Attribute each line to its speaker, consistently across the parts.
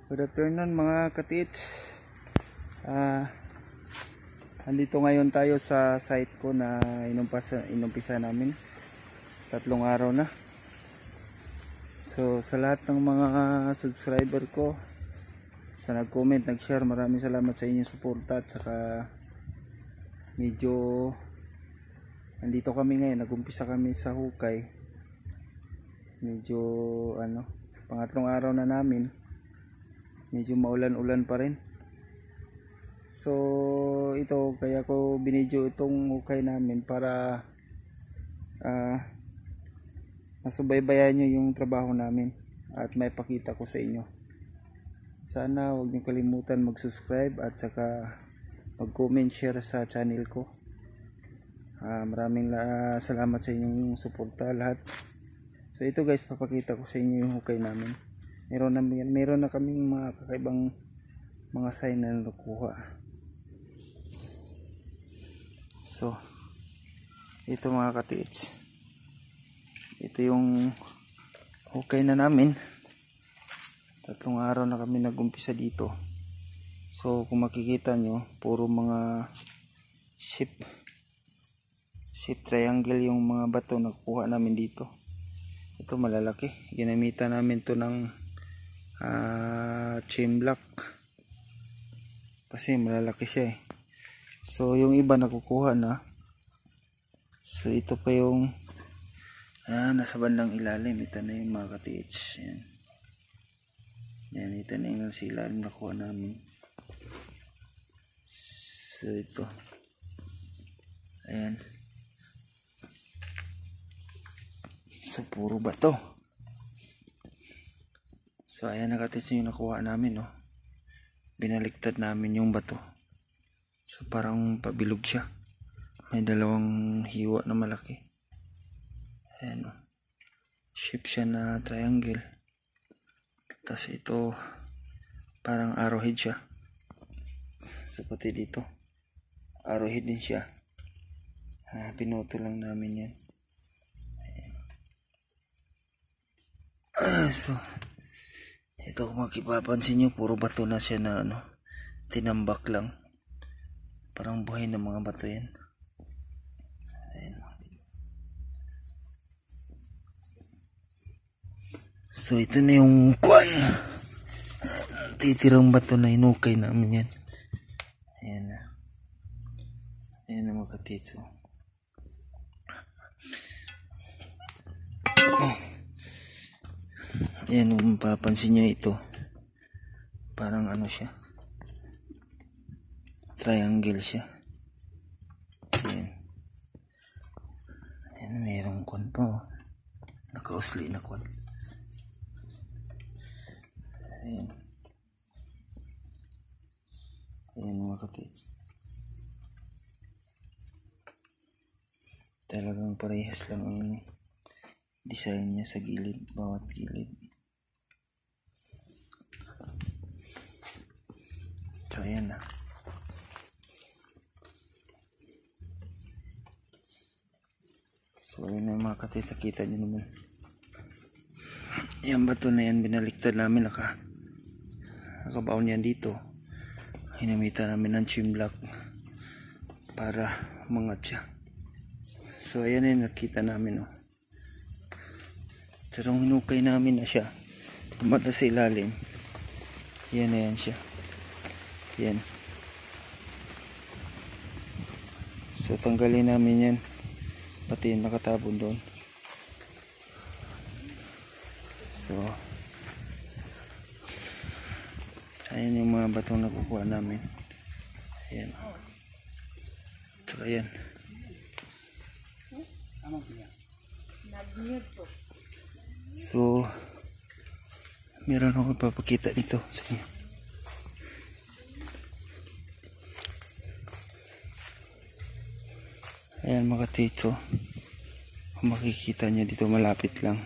Speaker 1: Good afternoon mga katits. Andito ngayon tayo sa site ko na inumpisa namin. 3 araw na. So sa lahat ng mga subscriber ko, sa nag-comment, nag-share, maraming salamat sa inyong suporta. At saka medyo andito kami ngayon, nag-umpisa kami sa hukay. Medyo pangatlong araw na namin. Medyo maulan-ulan pa rin. So ito, kaya ko binidyo itong hukay namin para masubaybayan nyo yung trabaho namin at may pakita ko sa inyo. Sana huwag nyo kalimutan mag-subscribe at saka mag-comment, share sa channel ko. Maraming salamat sa inyong suporta lahat. So ito guys, papakita ko sa inyo yung hukay namin. Meron na kaming mga kakaibang mga sign na nakuha. So ito mga katits, ito yung hukay na namin. 3 araw na kami nag-umpisa dito. So kung makikita nyo, puro mga shape triangle yung mga bato na nakuha namin dito. Ito malalaki, ginamitan namin to ng chain block kasi malalaki siya eh. So yung iba nakukuha na. So ito pa yung nasa bandang ilalim. Ito na yung mga katits. Yan, ito na yung nasa ilalim nakuha namin. So ito, ayan. So puro bato. So ayan na katits yung nakuha namin, no. Binaliktad namin yung bato. So parang pabilog siya. May 2 hiwa na malaki. Ayan, no. Shape siya na triangle. Tapos ito parang arrowhead siya. So pati dito arrowhead din siya. Pinuto lang namin yan. Ayan. So ito, kung makipapansin nyo, puro bato na siya na tinambak lang. Parang buhay ng mga bato yan. Ayan. So ito na yung titirang bato na inukay namin yan. Ayan na. Ayan na mga katitso. Ayan, kung mapapansin nyo, ito parang siya, triangle siya. Ayan. Ayan, mayroong kwan pa, nakausli na kwan. Ayan. Ayan mga katits, talagang parehas lang ang design niya sa gilid, bawat gilid. So ayan na. So ayan na mga katita, kita nyo naman. Yung bato na yan, binaliktad namin, nakabaon yan dito. Hinamita namin ng chain block para umangat siya. So ayan na yung nakita namin, oh. Sarong hinukay namin na siya, umata sa ilalim. Yan na yan siya. Yan. So tanggalin namin yan, pati yung nakatabon doon. So ayan yung mga batong nakukuha namin. Ayan. So ayan. So meron akong ipapakita dito sa inyo. Ayan mga katito, kung makikita nyo dito, malapit lang.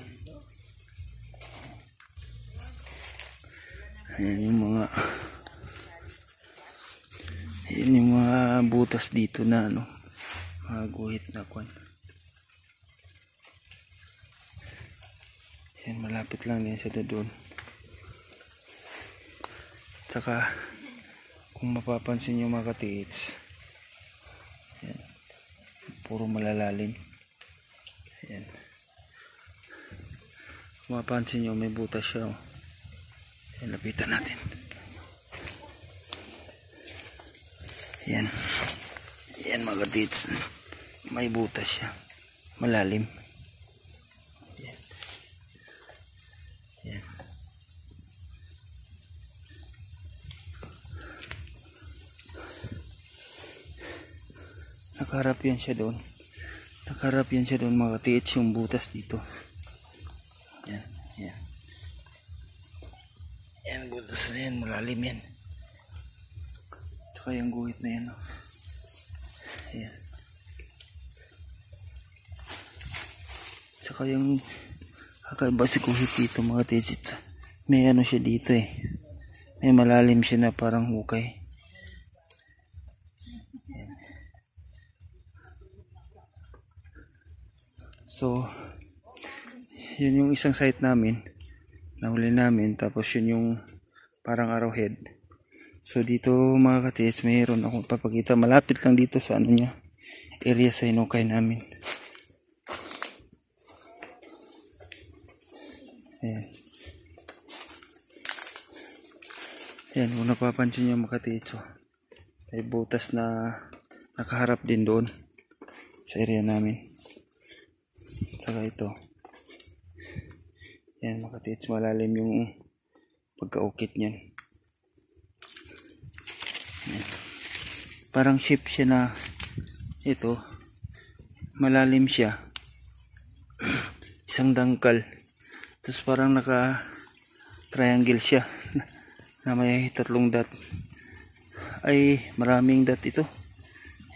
Speaker 1: Ayan yung mga butas dito na mga guhit na kwan. Yan, malapit lang yan sila doon. Tsaka kung mapapansin nyo mga katiits, yan, puro malalalim. Yan. Kung mapapansin nyo, may butas siya. Oh. Yan, lapitan natin. Yan. Yan mga katiits, may butas siya. Malalim. Yan. Yan. Nakaharap yan siya doon. Nakaharap yan siya doon mga katiits, yung butas dito. Yan. Yan. Yan, butas na yan. Malalim yan. Tsaka yung guhit na yan. Oh. Yan. Tsaka yung kakaiba si guhit dito mga katiits. May ano siya dito eh. May malalim siya na parang hukay. So, yun yung isang site namin. Nahuli namin. Tapos yun yung parang arrowhead. So, dito mga katiits, mayroon akong papakita. Malapit lang dito sa ano niya. Area sa hinukay namin. Ayan. Ayan, kung napapansin nyo mga katiits, may butas na nakaharap din doon sa area namin. Saka ito. Yan mga katiits, malalim yung pagkaukit niyan. Yan. Parang ship siya na ito. Malalim siya. Isang dangkal. Tapos parang naka triangle siya na may 3 dot. Ay maraming dot ito.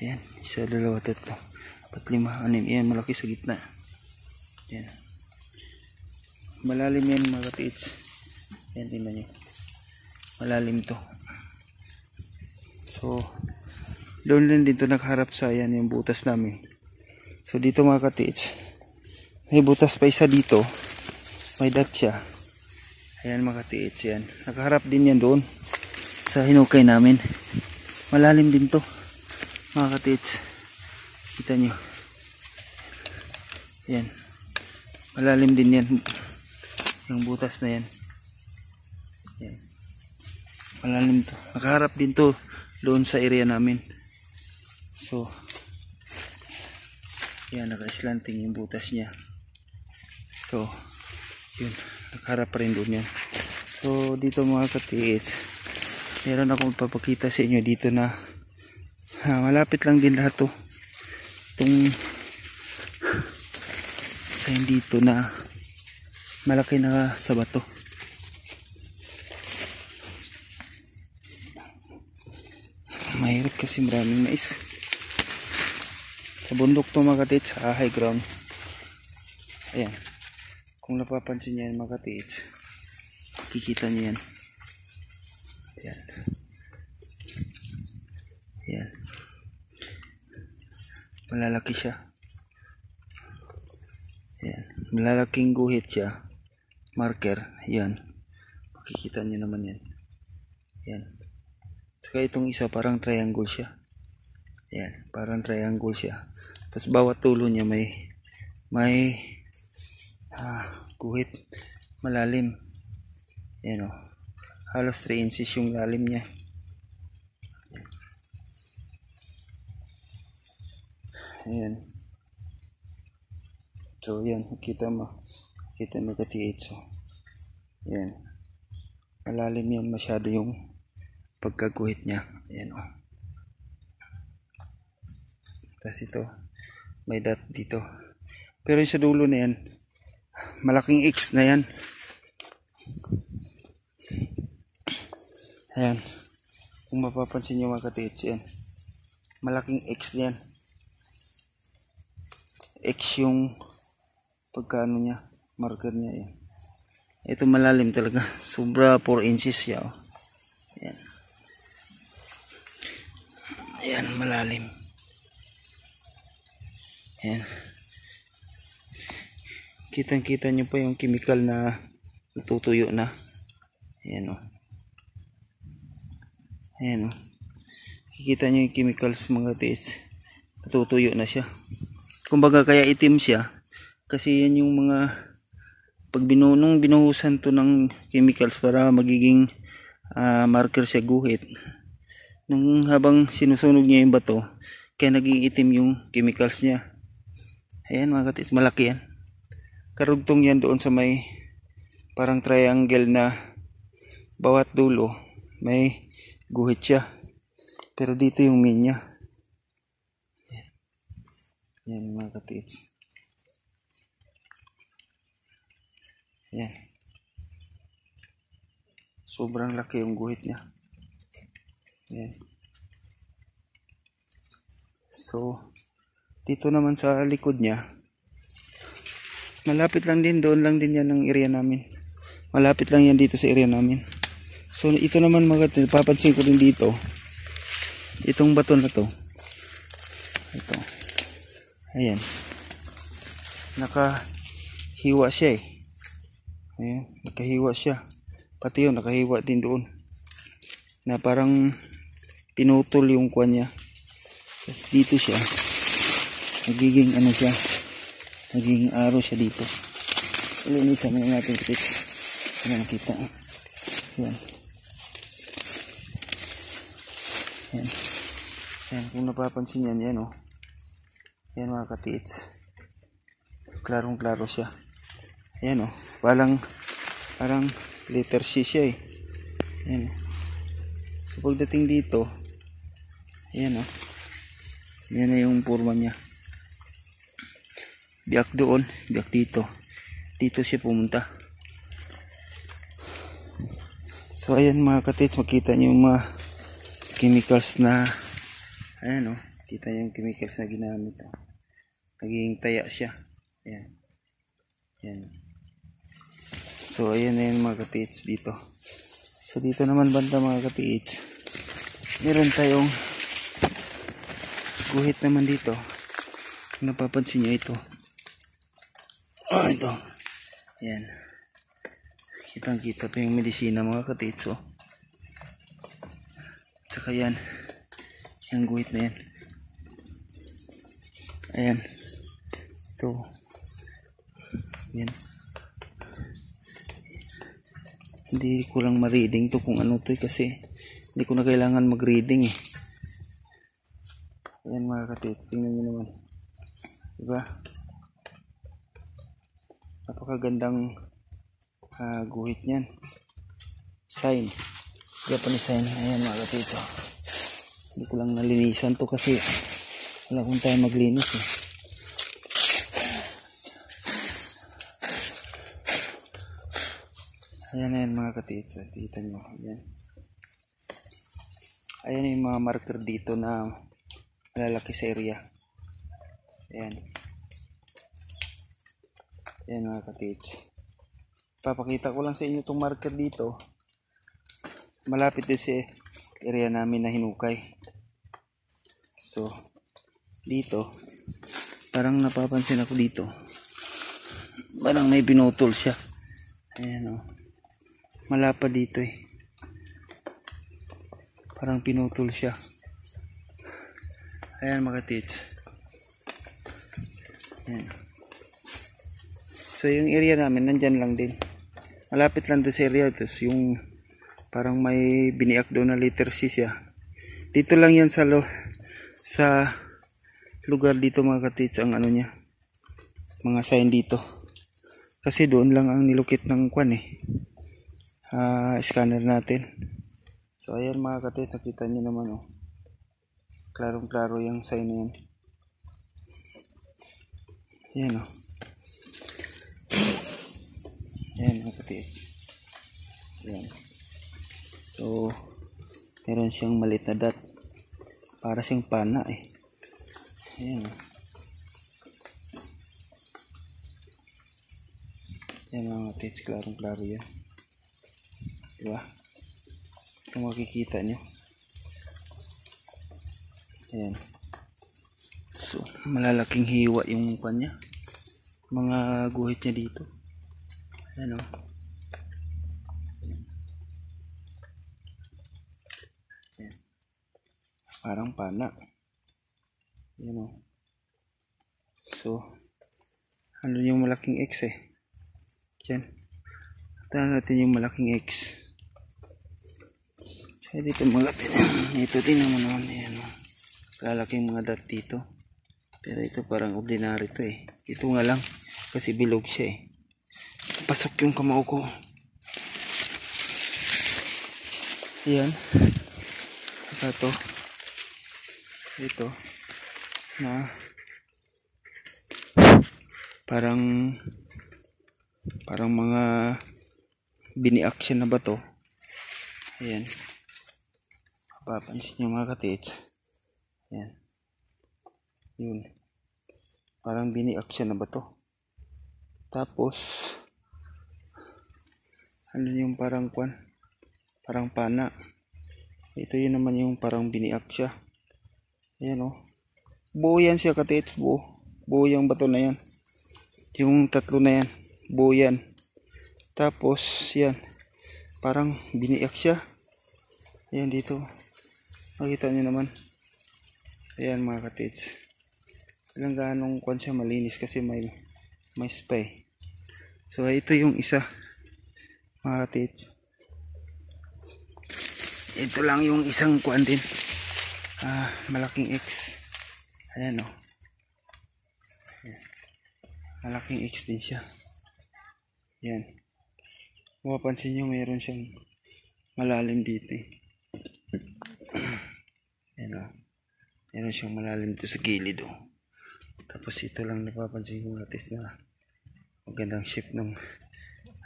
Speaker 1: Ayan. 1, 2, 3, 4, 5, 6. Ayan, malaki sa gitna. Yan. Malalim yan mga katiits. Yan, tingnan nyo. Malalim to. So, doon din dito nakaharap sa yan yung butas namin. So, dito mga katiits, may butas pa isa dito. May dot siya. Ayan mga katiits yan. Nakaharap din yan doon sa hinukay namin. Malalim din to mga katiits. Kita nyo. Yan. Malalim din yan. Yung butas na yan. Yan. Malalim to. Nakaharap din to doon sa area namin. So, yan. Naka-slanting yung butas niya. So, yun. Nakaharap pa rin doon yan. So, dito mga katiits, meron akong papakita sa inyo dito na malapit lang din lahat to. Itong sign dito na malaki na sa bato. Mahirap kasi maraming mais sa bundok to mga katiits, sa high ground. Ayan, kung napapansin nyo yan mga katiits, kikita nyo yan. Ayan. Ayan, malalaki siya. Ayan, malalaking guhit siya, marker. Yan, makikita nyo naman yan. Yan. Saka itong isa parang triangle siya. Yan, parang triangle siya. Tapos bawat tulo niya may guhit malalim. Yan o, halos 3 inches yung lalim niya. Ayan. So yan, kita mo katiits. So, yan, malalim yan masyado yung pagkaguhit niya. Ayan o. Tapos ito, may dot dito. Pero yung sa dulo na yan, malaking X na yan. Ayan. Kung mapapansin nyo mga katiits, yan, malaking X na yan. X yung pagkaano niya, marker niya. Yan. Ito malalim talaga. Sobra 4 inches siya. Oh. Ayan. Ayan, malalim. Ayan. Kitang-kita nyo pa yung chemical na natutuyo na. Ayan o. Ayan o. Kikita nyo yung chemicals mga katiits. Natutuyo na siya. Kumbaga kaya itim siya. Kasi yan yung mga pag binuhusan to ng chemicals para magiging marker siya guhit. Nung habang sinusunog niya yung bato, kaya naging itim yung chemicals niya. Ayan mga katiits, malaki yan. Karugtong yan doon sa may parang triangle na bawat dulo may guhit siya. Pero dito yung main niya. Yan mga katiits. Yan. Sobrang laki yung guhit niya. Yan. So, dito naman sa likod niya, malapit lang din, doon lang din yan ang area namin. Malapit lang yan dito sa area namin. So, ito naman mga katiits, papansin ko din dito, itong bato na to. Ito. Ayan. Nakahiwa siya eh. Ayan, nakahiwa siya. Pati yun, nakahiwa din doon. Na parang pinutol yung kuwan niya. Tapos dito siya. Nagiging ano siya. Nagiging araw siya dito. Ilinisan mo natin ito. Ayan, nakita. Ayan. Ayan. Ayan, kung napapansin yan, yan o. Ayan mga katiits. Klarong klaro siya. Ayan o. Parang letter C siya eh. Ayan o. So pagdating dito, ayan o. Ayan na yung forma niya. Biyak doon, biyak dito. Dito siya pumunta. So ayan mga katiits, makita nyo yung mga chemicals na, ayan o. Kita nyo yung chemicals na ginamit o. Naging taya siya. Ayan. Ayan. So ayan na yun mga katiits dito. So dito naman banda mga katiits, meron tayong guhit naman dito. Kung napapansin nyo ito. Oh, ito. Ayan. Kitang kita pa yung medisina mga katiits. Oh. Tsaka yan. Yung guhit na yan. Ayan. Ito. Ayan. Hindi ko lang ma-reading to kung ano to kasi hindi ko na kailangan mag-reading eh. Ayan mga katiits, tingnan nyo naman. Diba? Napakagandang guhit nyan. Sign. Japanese sign. Ayan mga katiits. Oh. Hindi ko lang nalinisan to kasi wala kong tayo maglinis eh. Ayan na yan mga katiits. Kita nyo. Ayan. Ayan yung mga marker dito na malalaki sa area. Ayan. Ayan mga katiits. Papakita ko lang sa inyo itong marker dito. Malapit din sa area namin na hinukay. So, dito, parang napapansin ako dito. Parang may binutol siya. Ayan o. Malapad dito eh. Parang pinutol siya. Ayan mga katiits. Ayan. So yung area namin nandyan lang din. Malapit lang doon sa area. Tapos yung parang may biniak doon na letter C siya. Dito lang yan sa lugar dito mga katiits ang ano niya. Mga sign dito. Kasi doon lang ang nilukit ng kwan eh. Scanner natin. So ayan mga katiits, nakita nyo naman oh. Klarong klaro yung sign na yan. Ayan oh. Ayan mga katiits. Ayan. So meron siyang maliit na dot. Para siyang pana eh. Ayan oh. Ayan mga katiits, klarong klaro yan. Diba? Kung makikita nyo. Ayan. So, malalaking hiwa yung kanya. Mga guhit niya dito. Ayan o. Ayan. parang pana. Yan o. So, ano yung malaking X eh. Diyan. Tahan natin yung malaking X. So, dito mga ito tingnan mo naman. Ayan o. Lalaking mga dot dito. Pero ito parang ordinary to eh. Ito nga lang. Kasi bilog siya eh. Pasok yung kamao ko. Ayan. Saka to. Ito. Na parang mga bini-action na ba to? Ayan. Papansin nyo mga katits. Ayan. Yun. Parang bini-action na ba to? Tapos ano yung parang kwan? Parang pana. Ito yun naman yung parang biniak siya. Ayan o. Buo yan siya katits. Buo. Buo yung bato na yan. Yung tatlo na yan. Buo yan. Tapos yan. Parang biniak siya. Ayan dito. Makita nyo naman. Ayan mga katits. Walang ganong kwan siya malinis kasi may spy. So ito yung isa. Mga katits. Ito lang yung isang kuan din. Malaking X. Ayan o. Ayan. Malaking X din siya. Ayan. Kung mapansin nyo, mayroon siyang malalim dito eh. Ayan o. Mayroon siyang malalim dito sa gilid o. Tapos ito lang napapansin ko natin na magandang shape ng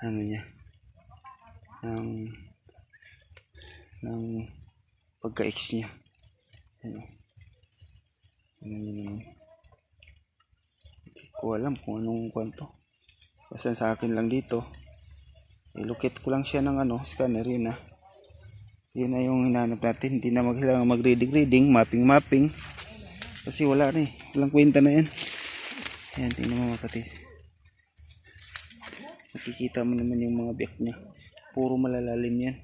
Speaker 1: ano niya. Ng pagka-X niya. Ano naman. Hindi ko alam kung anong kwento. Basta sa akin lang dito. Ilukit ko lang siya ng scanner yun na. Yun na yung hinanap natin. Hindi na kailangan mag-reading, mapping. Kasi wala na eh. Walang kwenta na yan. Ayan, tingnan mo mga katis. Nakikita mo naman yung mga biyak niya. Puro malalalim yan.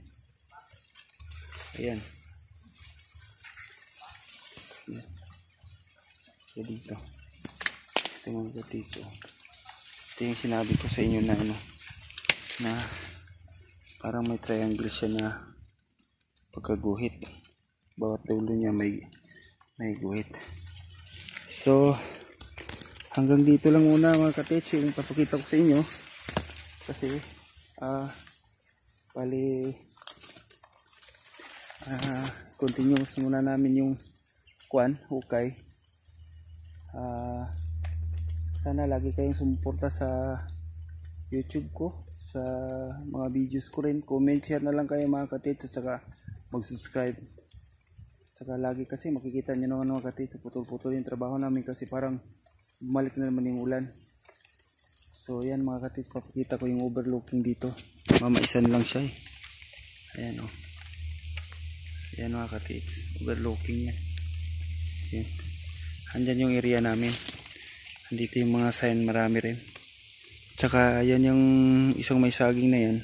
Speaker 1: Ayan. So dito. Ito mga katito. Ito yung sinabi ko sa inyo na na parang may triangle siya na pagkaguhit. Bawat dulo niya may guhit. So hanggang dito lang muna mga katito yung papakita ko sa inyo. Kasi continuous muna namin yung hukay. Sana lagi kayong sumuporta sa YouTube ko, sa mga videos ko rin. Comment, share na lang kayo mga katits, at saka mag-subscribe. Saka lagi kasi makikita nyo naman mga katits, putol-putol yung trabaho namin kasi parang bumalik na naman yung ulan. So yan mga katits, papakita ko yung overlooking dito. Mamaisan lang siya eh. Ayan o. Ayan mga katits, overlooking yan. Ayan. Andyan yung area namin. Andito yung mga sign, marami rin. Tsaka yan yung isang may saging na yan.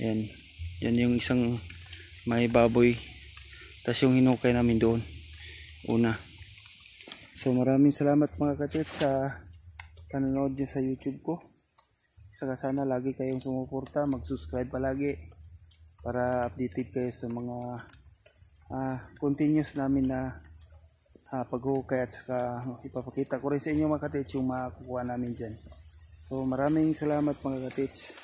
Speaker 1: Ayan. Yan yung isang may baboy. Tapos yung hinukay namin doon. Una. So maraming salamat mga katits sa panonood nyo sa YouTube ko. Saka sana lagi kayong sumuporta. Mag-subscribe palagi. Para updated kayo sa mga continuous namin na paghukay, at saka ipapakita ko rin sa inyo mga katits yung makukuha namin dyan. So maraming salamat mga katits.